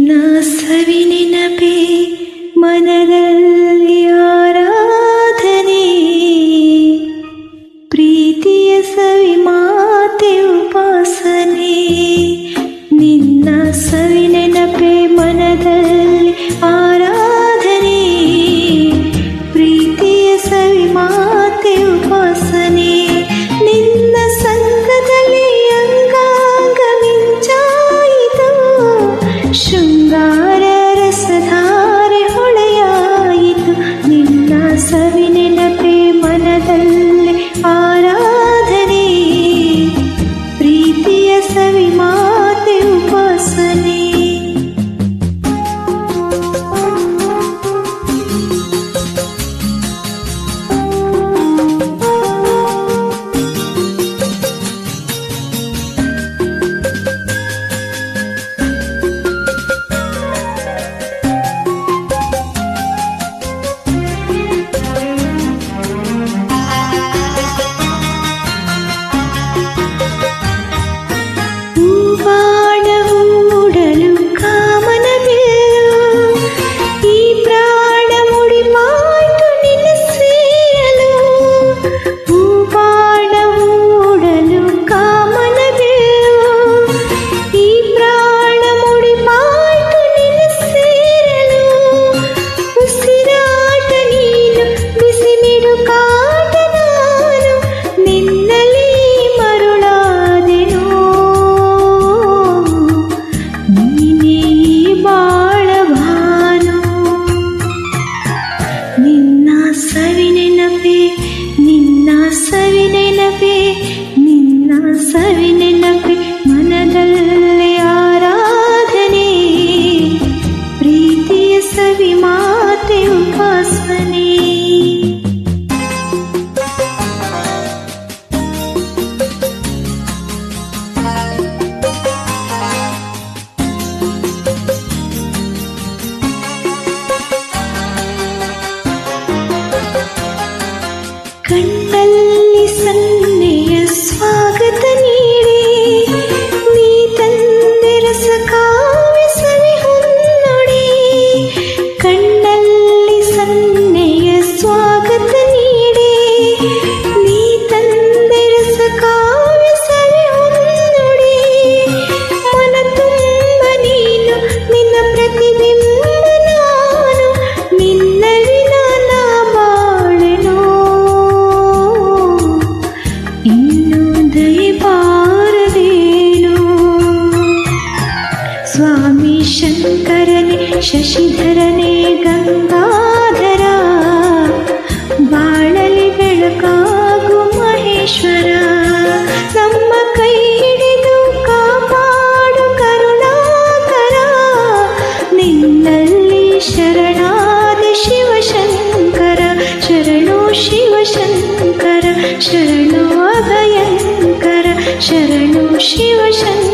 ನಿನ್ನ ಸವಿ ನೆನಪೇ ಮನದಲ್ಲಿ ಆರಾಧನೆ, ಪ್ರೀತಿಯ ಸವಿ ಮಾತೆ ಉಪಾಸನೆ. ನಿನ್ನ ಸವಿ ನೆನಪೇ ಮನದಲ್ಲಿ ಆರಾಧನೆ, ಪ್ರೀತಿಯ ಸವಿ ಮಾತೆ ಉಪಾಸನೆ. ನಿನ್ನ ಸಂಘದಲ್ಲಿ ಅಂಗಾಂಗ ಮಿಂಚಾಯಿತು, ಶೃಂಗಾರ ರಸಧಾರೆ ಹೊಳೆಯಾಯಿತು. ನಿನ್ನ ಸವಿ ನೆನಪೇ ಮನದಲ್ಲಿ ಆರಾಧನೆ, ಪ್ರೀತಿಯ ಸವಿ ಮಾತೆ ಉಪಾಸನೆ. ಸವಿ ನೆನಪೇ ಮನದಲ್ಲಿ ಆರಾಧನೆ, ಪ್ರೀತಿಯ ಸವಿ ಮಾತೆ ಉಪಾಸನೆ. ಕಣ್ಣಲ್ಲಿ ಸನ್ನೆಯ ಸ್ವಾಗತ ನೀಡಿ, ನೀ ತಂದೆ ರಸ ಕಾವ್ಯ ಸವಿ ಹೊನ್ನೊಡಿ. ಕಣ್ಣಲ್ಲಿ ಸನ್ನೆಯ ಸ್ವಾಗತ ನೀಡಿ, ನೀ ತಂದೆ ರಸ ಕಾವ್ಯ ಸವಿ ಹೊನ್ನೊಡಿ. ಮನ ತುಂಬ ನೀನು, ನಿನ್ನ ಪ್ರತಿಬಿಂಬ ನಾನು, ನಿನ್ನಲ್ಲಿ ನನ್ನ ಬಾಳೆನೋ. ಇನ್ನು ದಯಬಾರದೇನು ಸ್ವಾಮಿ ಶಂಕರನೇ, ಶಶಿಧರನೇ ಗಂಗಾಧರ. ಬಾಳಲಿ ಬೆಳಕಾಗು ಮಹೇಶ್ವರ, ನಮ್ಮ ಕೈ ಹಿಡಿದು ಕಾಪಾಡು ಕರುಣಾಕರ. ನಿನ್ನಲ್ಲಿ ಶರಣಾದ ಶಿವಶಂಕರ, ಶರಣು ಶಿವಶಂಕರ, ಶರಣು ಅಭಯಂಕರ, ಶರಣು ಶಿವಶಂಕರ.